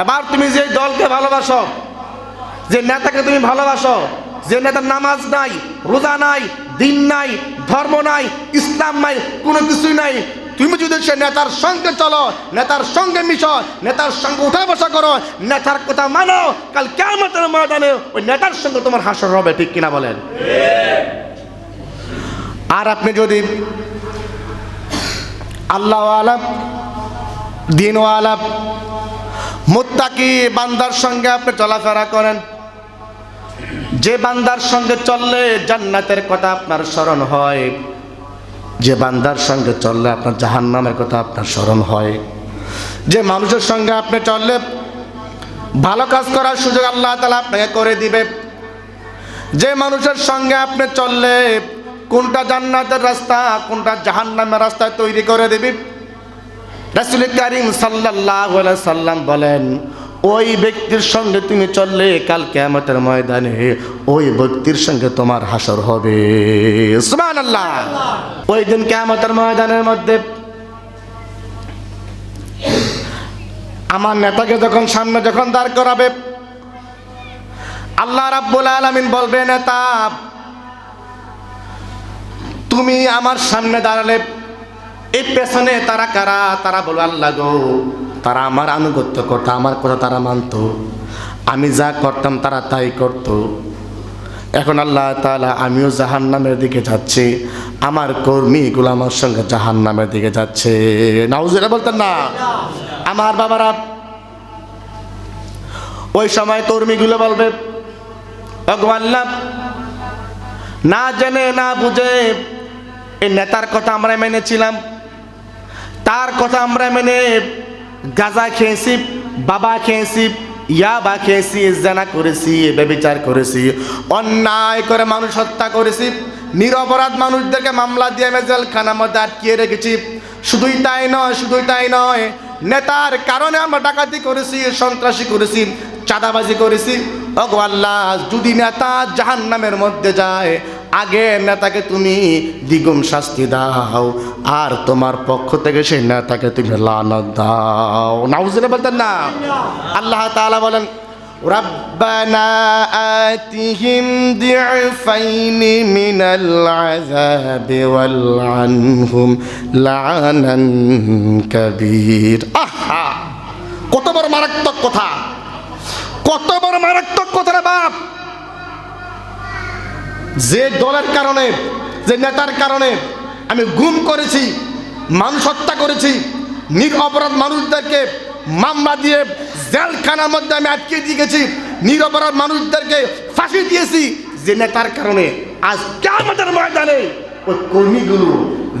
এবার তুমি যে দলকে ভালোবাসো, যে নেতাকে তুমি ভালোবাসো, যে নেতার নামাজ নাই, রোজা নাই, দিন নাই, ধর্ম নাই, ইসলাম নাই, কোনো কিছুই নাই, তুমি যদি সে নেতার সঙ্গে চলো, নেতার সঙ্গে মিশো, নেতার সঙ্গে উঠা বসা করো, নেতার কথা মানো, কাল কিয়ামতের ময়দানে ওই নেতার সঙ্গে তোমার হাসর হবে। ঠিক কিনা বলেন? আর আপনি যদি আল্লাহওয়ালা, দ্বীনওয়ালা, মুত্তাকি বান্দার সঙ্গে আপনি চলাফেরা করেন, যে বান্দার সঙ্গে চললে জান্নাতের কথা আপনার স্মরণ হয়, যে বান্দার সঙ্গে চললে আপনার জাহান্নামের কথা আপনার স্মরণ হয়, যে মানুষের সঙ্গে আপনি চললে ভালো কাজ করার সুযোগ আল্লাহ তাআলা আপনাকে করে দিবে, যে মানুষের সঙ্গে আপনি চললে কোনটা জান্নাতের রাস্তা কোনটা জাহান্নামের রাস্তা তৈরি করে দিবে। রাসূল কারীম সাল্লাল্লাহু আলাইহি সাল্লাম বলেন, ওই ব্যক্তির সঙ্গে তুমি চললে কাল কিয়ামতের ময়দানে ওই ব্যক্তির সঙ্গে তোমার হাসর হবে। সুবহানাল্লাহ। ওই দিন কিয়ামতের ময়দানের মধ্যে আমার নেতাকে যখন সামনে যখন দাঁড় করাবে, আল্লাহ রাব্বুল আলামিন বলবে, নেতা তুমি আমার সামনে দাঁড়ালে এই পেছনে তারা কারা? তারা বলবে, আল্লাহ গো, তারা আমার আনুগত্য করত, আমার কথা তারা মানত, আমি যা করতাম তারা তাই করত। এখন আল্লাহ তাআলা আমিও জাহান্নামের দিকে যাচ্ছি, আমার কর্মীগুলো আমার সঙ্গে জাহান্নামের দিকে যাচ্ছে। নাউজুবিল্লাহ বলতেন না? আমার বাবারা, ওই সময় কর্মীগুলো বলবে, ওগো আল্লাহ, না জেনে না বুঝে এই নেতার কথা আমরা মেনেছিলাম, তার কথা আমরা মেনে গাঁজা খেয়েছি, বাবা খেয়েছি, ইয়াবা খেয়েছি, জানা করেছি, ব্যভিচার করেছি, অন্যায় করে মানুষ হত্যা করেছি, নিরপরাধ মানুষদেরকে মামলা দিয়ে আমি জেলখানার মধ্যে আটকিয়ে রেখেছি। শুধুই তাই নয়, নেতার কারণে আমরা ডাকাতি করেছি, সন্ত্রাসী করেছি, চাঁদাবাজি করেছি। ওগো আল্লাহ, যদি নেতা জাহান্নামের মধ্যে যায়, আগে নেতাকে তুমি দ্বিগুণ শাস্তি দাও, আর তোমার পক্ষ থেকে সেই নেতাকে তুমি লানত দাও। নাউজুবিল্লাহ বলতেন না? আল্লাহ তাআলা বলেন, রাব্বানা আতিহিম দি'ফাইনি মিনাল আযাবি ওয়াল আনহুম লা'নান কাবীর। আহা, কত বড় মারাত্মক কথা, কত বড় মারাত্মক কথা রে বাপ! যে দলের কারণে, যে নেতার কারণে আমি গুম করেছি, মানুষ হত্যা করেছি, নিরপরাধ মানুষদেরকে মামলা দিয়ে জেলখানার মধ্যে আমি আটকে দিয়েছি, নিরপরাধ মানুষদেরকে ফাঁসি দিয়েছি, যে নেতার কারণে আজ কিয়ামতের ময়দানে ওই কর্মীগুলো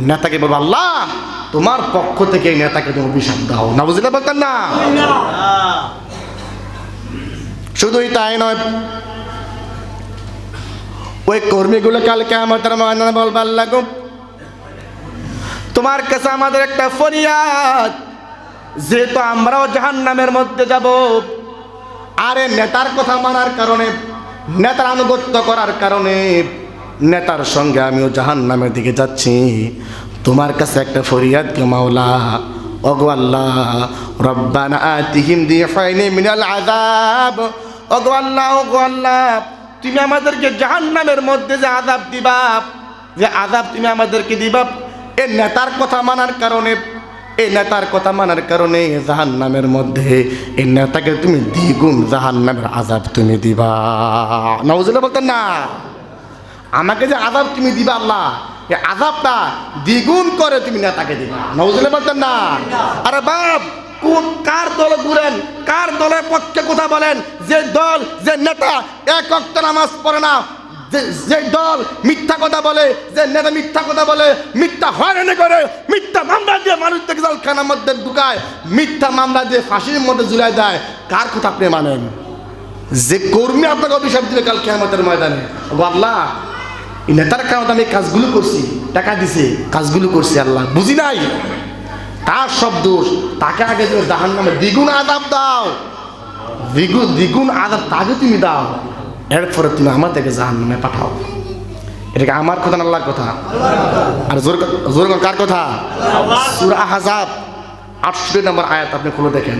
নেতাকে বলবে, আল্লাহ তোমার পক্ষ থেকে এই নেতাকে তুমি অভিশাপ দাও। নাউজুবিল্লাহ বলতেন না? শুধুই তাই নয়, ওই কর্মীগুলো কাল কিয়ামতের ময়দানে বলবে, আল্লাহ গো, তোমার কাছে আমাদের একটা ফরিয়াদ, যেহেতু আমরাও জাহান্নামের মধ্যে যাব, আরে নেতার কথা মানার কারণে, নেতার আনুগত্য করার কারণে নেতার সঙ্গে আমিও জাহান্নামের দিকে যাচ্ছি, তোমার কাছে একটা ফরিয়াদ কে মাওলা। ওগো আল্লাহ, রব্বানা আতিহিম দি'ফাইনি মিনাল আযাব। ওগো আল্লাহ, তুমি আমাদেরকে জাহান্নামের মধ্যে যে আযাব দিবা, যে আযাব তুমি আমাদেরকে দিবা, এই নেতার কথা মানার কারণে, এই নেতার কথা মানার কারণে জাহান্নামের মধ্যে এই নেতাকে তুমি দ্বিগুণ জাহান্নামের আযাব তুমি দিবা। নাউজুবিল্লাহ বলতেন না? আমাকে যে আযাব তুমি দিবা আল্লাহ, এই আযাবটা দ্বিগুণ করে তুমি নেতাকে দিবা। নাউজুবিল্লাহ বলতেন না? আরে বাপ, কার দলে ঘুরেন, কার দলের পক্ষে কথা বলেন? যে দল, যে নেতা এক ওয়াক্ত নামাজ পড়ে না, যে দল মিথ্যা কথা বলে, যে নেতা মিথ্যা কথা বলে, মিথ্যা হয়রানি করে, মিথ্যা মামলা দিয়ে মানুষদেরকে জেলখানার মধ্যে ঢুকায়, মিথ্যা মামলা দিয়ে ফাঁসির মধ্যে ঝুলাই দেয়, কার কথা আপনি মানেন? যে কর্মী আপনাকে অভিশাপ দিবে কাল কিয়ামতের ময়দানে, ও আল্লাহ, এই নেতার কারণে আমি কাজগুলো করছি, টাকা দিছে, কাজগুলো করছি, আল্লাহ বুঝি নাই, তার সব দোষ, তাকে আগে তুমি জাহান্নামে দ্বিগুণ আযাব দাও, দ্বিগুণ আযাব তাকে তুমি দাও, এরপরে তুমি আমাদেরকে জাহান্নামে পাঠাও। এটা আমার কথা না আল্লাহর কথা? আর জোর কার কথা? সূরা আহজাব 68 নম্বর আয়াত আপনি খুলে দেখেন।